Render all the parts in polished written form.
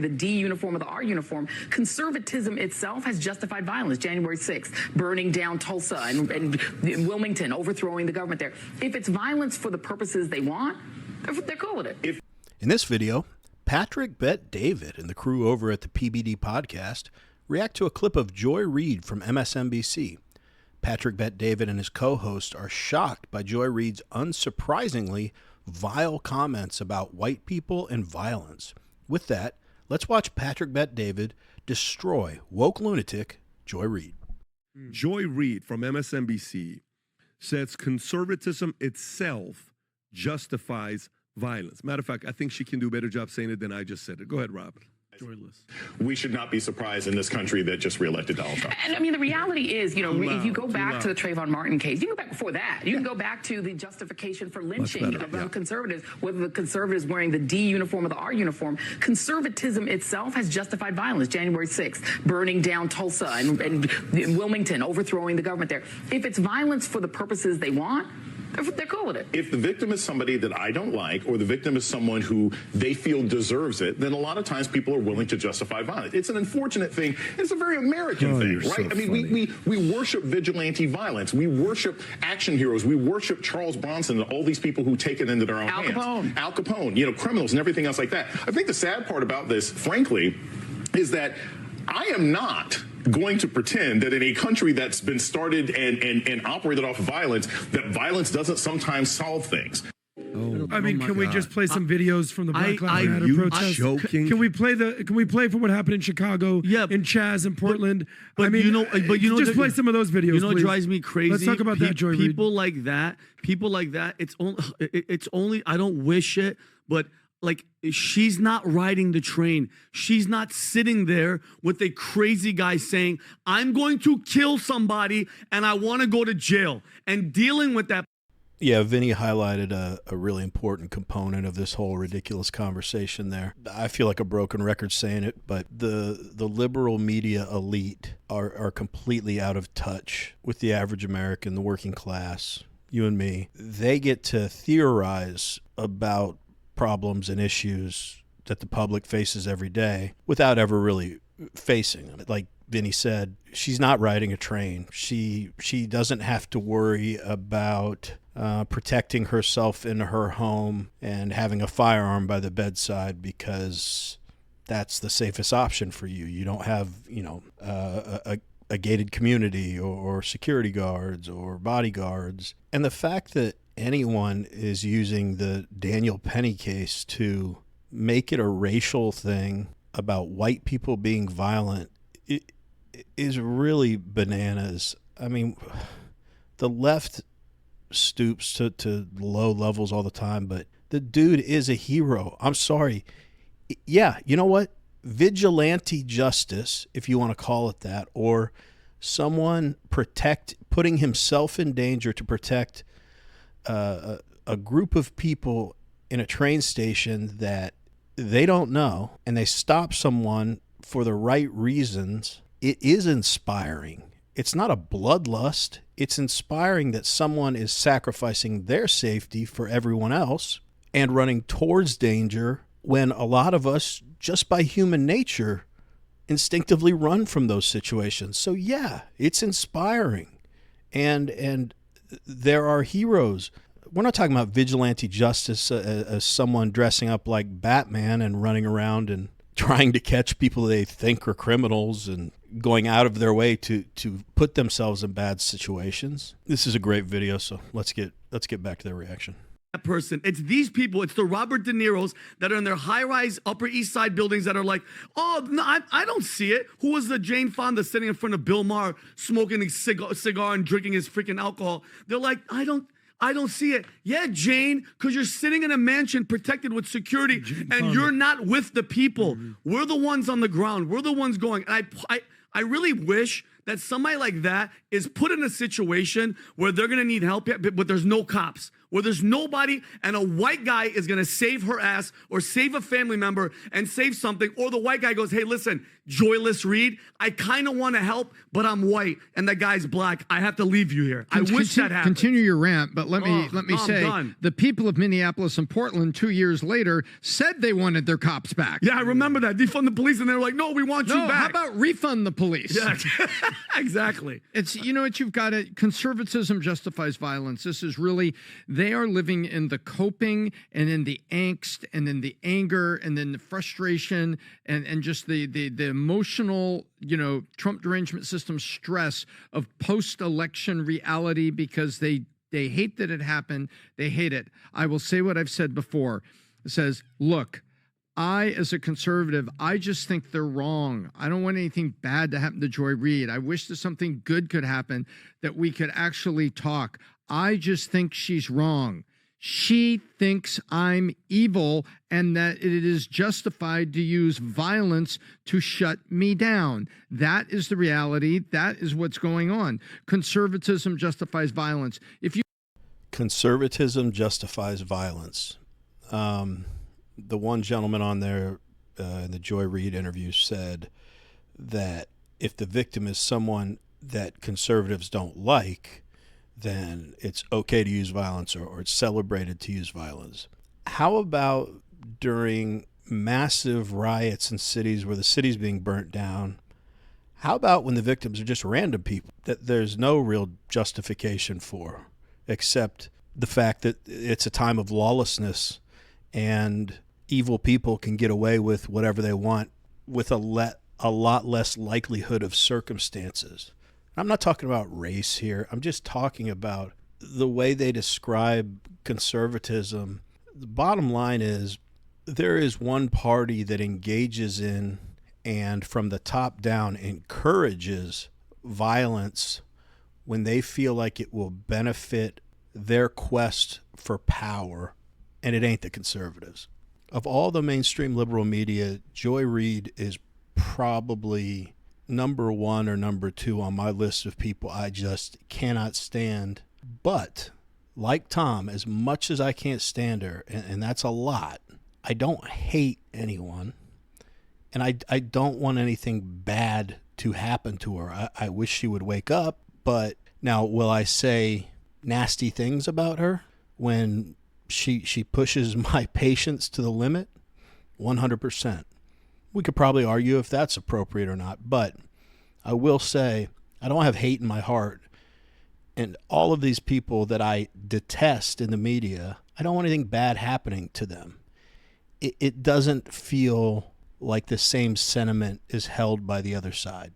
The D uniform of the R uniform, conservatism itself has justified violence. January 6th, burning down Tulsa and Wilmington, overthrowing the government there. If it's violence for the purposes they want, they're cool with it. In this video, Patrick Bet David and the crew over at the PBD podcast react to a clip of Joy Reid from MSNBC. Patrick Bet David and his co-host are shocked by Joy Reid's unsurprisingly vile comments about white people and violence. With that, let's watch Patrick Bet David destroy woke lunatic Joy Reid. Joy Reid from MSNBC says conservatism itself justifies violence. Matter of fact, I think she can do a better job saying it than I just said it. Go ahead, Rob. Joyless. We should not be surprised in this country that just reelected Donald Trump. And I mean, the reality is, if you go back to the Trayvon Martin case, you can go back before that. You can go back to the justification for lynching of conservatives, whether the conservatives wearing the D uniform or the R uniform. Conservatism itself has justified violence. January 6th, burning down Tulsa and Wilmington, overthrowing the government there. If it's violence for the purposes they want, they're cool with it. If the victim is somebody that I don't like, or the victim is someone who they feel deserves it, then a lot of times people are willing to justify violence. It's an unfortunate thing. It's a very American thing, right? So I mean, we worship vigilante violence. We worship action heroes. We worship Charles Bronson and all these people who take it into their own hands. Al Capone, criminals and everything else like that. I think the sad part about this, frankly, is that I am not going to pretend that in a country that's been started and operated off of violence, that violence doesn't sometimes solve things. I mean, can we just play some videos from the Black Lives Matter protest? Joking? Can we play from what happened in Chicago? Yeah, in Chaz and Portland. But just play some of those videos. You know what drives me crazy? Let's talk about that, Joy Reid. People like that. It's only. I don't wish it, but. Like, she's not riding the train. She's not sitting there with a crazy guy saying, I'm going to kill somebody and I want to go to jail, and dealing with that. Yeah, Vinny highlighted a really important component of this whole ridiculous conversation there. I feel like a broken record saying it, but the liberal media elite are completely out of touch with the average American, the working class, you and me. They get to theorize about problems and issues that the public faces every day without ever really facing them. Like Vinny said, she's not riding a train. She doesn't have to worry about protecting herself in her home and having a firearm by the bedside because that's the safest option for you. You don't have, a gated community or security guards or bodyguards. And the fact that anyone is using the Daniel Penny case to make it a racial thing about white people being violent is really bananas. I mean, the left stoops to low levels all the time, but the dude is a hero. I'm sorry. Yeah, you know what? Vigilante justice, if you want to call it that, or someone putting himself in danger to protect a group of people in a train station that they don't know, and they stop someone for the right reasons, it is inspiring. It's not a bloodlust. It's inspiring that someone is sacrificing their safety for everyone else and running towards danger when a lot of us, just by human nature, instinctively run from those situations. So yeah, it's inspiring. And there are heroes. We're not talking about vigilante justice as someone dressing up like Batman and running around and trying to catch people they think are criminals and going out of their way to put themselves in bad situations. This is a great video, so let's get back to their reaction. Person. It's these people. It's the Robert De Niro's that are in their high-rise Upper East Side buildings that are like, oh, no, I don't see it. Who was the Jane Fonda sitting in front of Bill Maher smoking a cigar and drinking his freaking alcohol? They're like, I don't see it. Yeah, Jane, because you're sitting in a mansion protected with security and you're not with the people. We're the ones on the ground. We're the ones going. And I really wish that somebody like that is put in a situation where they're going to need help, but there's no cops. where there's nobody and a white guy is going to save her ass or save a family member and save something, or the white guy goes, hey, listen, Joyless Reid, I kind of want to help, but I'm white and that guy's black. I have to leave you here. I wish that happened. Continue your rant, but let me say, the people of Minneapolis and Portland 2 years later said they wanted their cops back. Yeah, I remember that. Defund the police, and they were like, no, we want you back. How about refund the police? Yeah, exactly. It's, you know what, you've got it. Conservatism justifies violence. This is really, they are living in the coping and in the angst and in the anger and then the frustration and just the emotional, you know, Trump derangement system stress of post-election reality, because they hate that it happened. They hate it. I will say what I've said before. It says, look, I, as a conservative, I just think they're wrong. I don't want anything bad to happen to Joy Reid. I wish that something good could happen, that we could actually talk. I just think she's wrong. She thinks I'm evil and that it is justified to use violence to shut me down. That is the reality. That is what's going on. Conservatism justifies violence. Conservatism justifies violence. The one gentleman on there in the Joy Reid interview said that if the victim is someone that conservatives don't like, then it's okay to use violence, or it's celebrated to use violence. How about during massive riots in cities where the city's being burnt down? How about when the victims are just random people that there's no real justification for, except the fact that it's a time of lawlessness and evil people can get away with whatever they want with a lot less likelihood of circumstances? I'm not talking about race here. I'm just talking about the way they describe conservatism. The bottom line is there is one party that engages in and from the top down encourages violence when they feel like it will benefit their quest for power, and it ain't the conservatives. Of all the mainstream liberal media, Joy Reid is probably number one or number two on my list of people I just cannot stand. But like Tom, as much as I can't stand her, and that's a lot, I don't hate anyone, and I don't want anything bad to happen to her. I wish she would wake up. But now, will I say nasty things about her when she pushes my patience to the limit? 100%. We could probably argue if that's appropriate or not, but I will say I don't have hate in my heart. And all of these people that I detest in the media, I don't want anything bad happening to them. It doesn't feel like the same sentiment is held by the other side.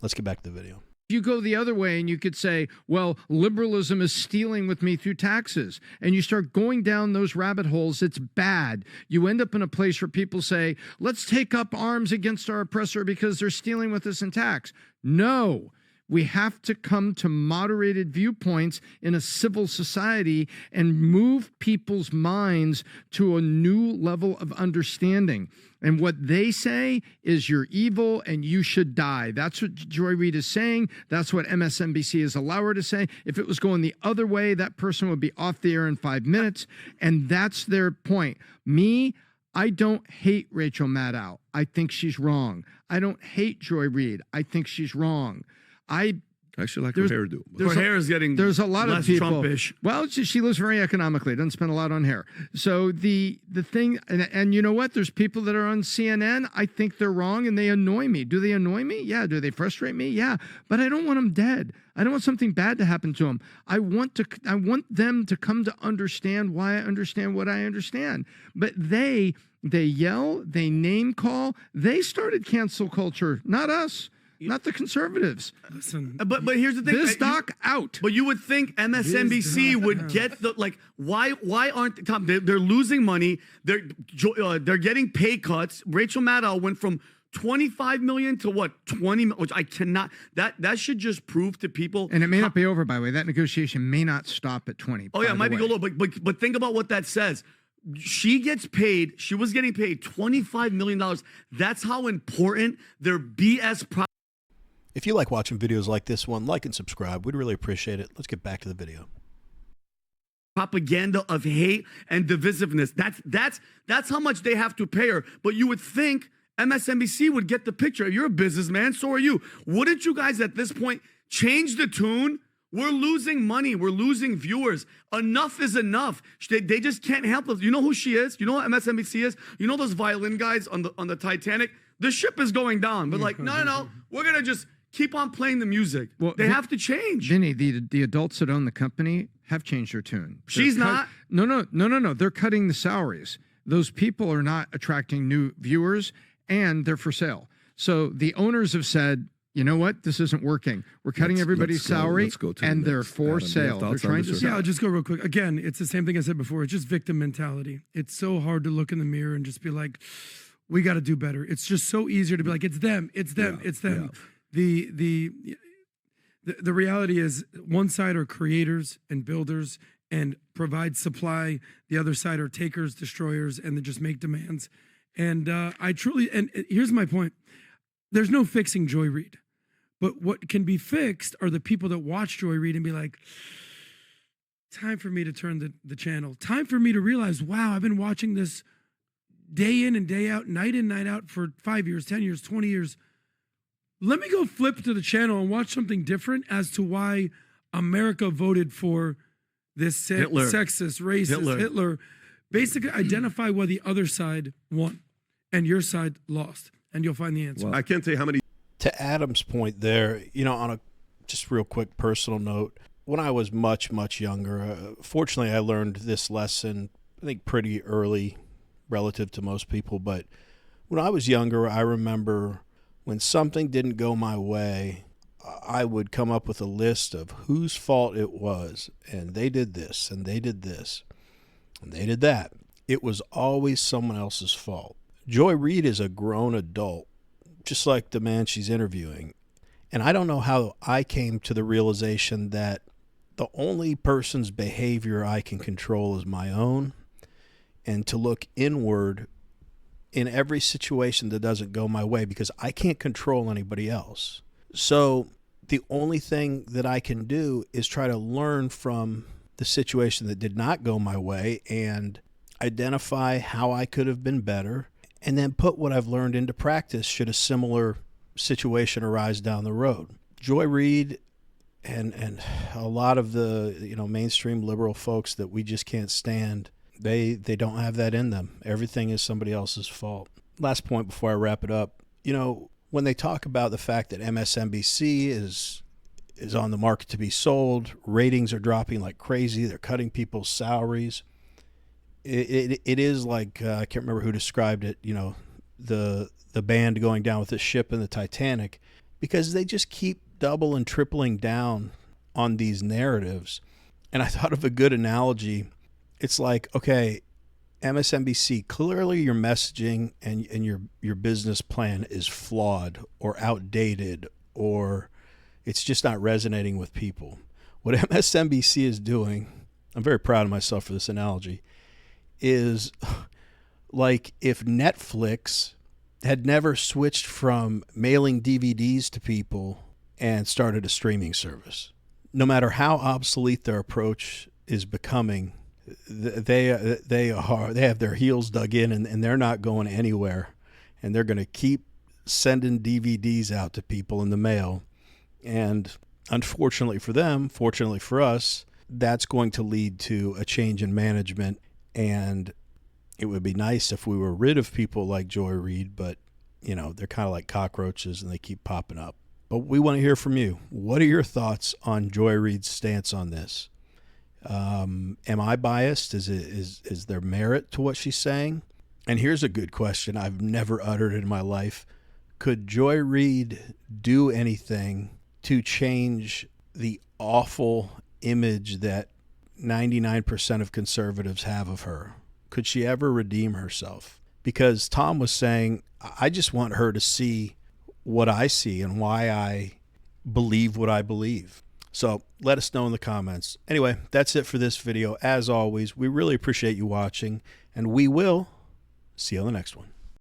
Let's get back to the video. You go the other way and you could say, well, liberalism is stealing with me through taxes. And you start going down those rabbit holes. It's bad. You end up in a place where people say, let's take up arms against our oppressor because they're stealing with us in tax. No. We have to come to moderated viewpoints in a civil society and move people's minds to a new level of understanding. And what they say is you're evil and you should die. That's what Joy Reid is saying. That's what MSNBC has allowed her to say. If it was going the other way, that person would be off the air in 5 minutes. And that's their point. Me, I don't hate Rachel Maddow. I think she's wrong. I don't hate Joy Reid. I think she's wrong. I actually like her hairdo. Her hair is getting there's a lot less of people. Trumpish. Well, she lives very economically. Doesn't spend a lot on hair. So the thing, and you know what? There's people that are on CNN. I think they're wrong and they annoy me. Do they annoy me? Yeah. Do they frustrate me? Yeah. But I don't want them dead. I don't want something bad to happen to them. I want them to come to understand why I understand what I understand. But they yell, they name call, they started cancel culture, not us. Not the conservatives. Listen, but here's the thing. This doc out. But you would think MSNBC would get the why aren't Tom? They're losing money. They're getting pay cuts. Rachel Maddow went from 25 million to what 20, which I cannot. That should just prove to people. And it may not be over, by the way. That negotiation may not stop at 20. Oh yeah, it might be go low. But think about what that says. She gets paid. She was getting paid $25 million. That's how important their BS. If you like watching videos like this one, like and subscribe. We'd really appreciate it. Let's get back to the video. propaganda of hate and divisiveness. That's how much they have to pay her. But you would think MSNBC would get the picture. You're a businessman, so are you. Wouldn't you guys at this point change the tune? We're losing money. We're losing viewers. Enough is enough. They just can't help us. You know who she is? You know what MSNBC is? You know those violin guys on the Titanic? The ship is going down. But like, no. We're going to just keep on playing the music. Well, they have to change. Vinny, the adults that own the company have changed their tune. She's not. No. They're cutting the salaries. Those people are not attracting new viewers, and they're for sale. So the owners have said, you know what? This isn't working. We're cutting everybody's salary, and they're for sale. They're trying to sell. Yeah, I'll just go real quick. Again, it's the same thing I said before. It's just victim mentality. It's so hard to look in the mirror and just be like, we got to do better. It's just so easier to be like, it's them. The reality is one side are creators and builders and provide supply. The other side are takers, destroyers, and they just make demands. And and here's my point. There's no fixing Joy Reid. But what can be fixed are the people that watch Joy Reid and be like, time for me to turn the channel. Time for me to realize, wow, I've been watching this day in and day out, night in, night out for 5 years, 10 years, 20 years. Let me go flip to the channel and watch something different as to why America voted for this sexist, racist Hitler. Basically identify why the other side won and your side lost. And you'll find the answer. Well, I can't tell you how many. To Adam's point there, on a just real quick personal note, when I was much, much younger, fortunately I learned this lesson, I think pretty early relative to most people. But when I was younger, I remember when something didn't go my way, I would come up with a list of whose fault it was. And they did this, and they did this, and they did that. It was always someone else's fault. Joy Reid is a grown adult, just like the man she's interviewing. And I don't know how I came to the realization that the only person's behavior I can control is my own, and to look inward in every situation that doesn't go my way, because I can't control anybody else. So the only thing that I can do is try to learn from the situation that did not go my way and identify how I could have been better, and then put what I've learned into practice should a similar situation arise down the road. Joy Reid and a lot of the mainstream liberal folks that we just can't stand, they don't have that in them. Everything is somebody else's fault. Last point before I wrap it up. When they talk about the fact that MSNBC is on the market to be sold, ratings are dropping like crazy, they're cutting people's salaries. It is like, I can't remember who described it, the band going down with the ship in the Titanic, because they just keep double and tripling down on these narratives. And I thought of a good analogy. It's like, okay, MSNBC, clearly your messaging and your business plan is flawed or outdated, or it's just not resonating with people. What MSNBC is doing, I'm very proud of myself for this analogy, is like if Netflix had never switched from mailing DVDs to people and started a streaming service. No matter how obsolete their approach is becoming, they have their heels dug in, and they're not going anywhere, and they're going to keep sending DVDs out to people in the mail. And unfortunately for them, fortunately for us, that's going to lead to a change in management. And it would be nice if we were rid of people like Joy Reid, but they're kind of like cockroaches and they keep popping up. But we want to hear from you. What are your thoughts on Joy Reid's stance on this? Am I biased? Is there merit to what she's saying? And here's a good question I've never uttered in my life. Could Joy Reid do anything to change the awful image that 99% of conservatives have of her? Could she ever redeem herself? Because Tom was saying, I just want her to see what I see and why I believe what I believe. So let us know in the comments. Anyway, that's it for this video. As always, we really appreciate you watching, and we will see you on the next one.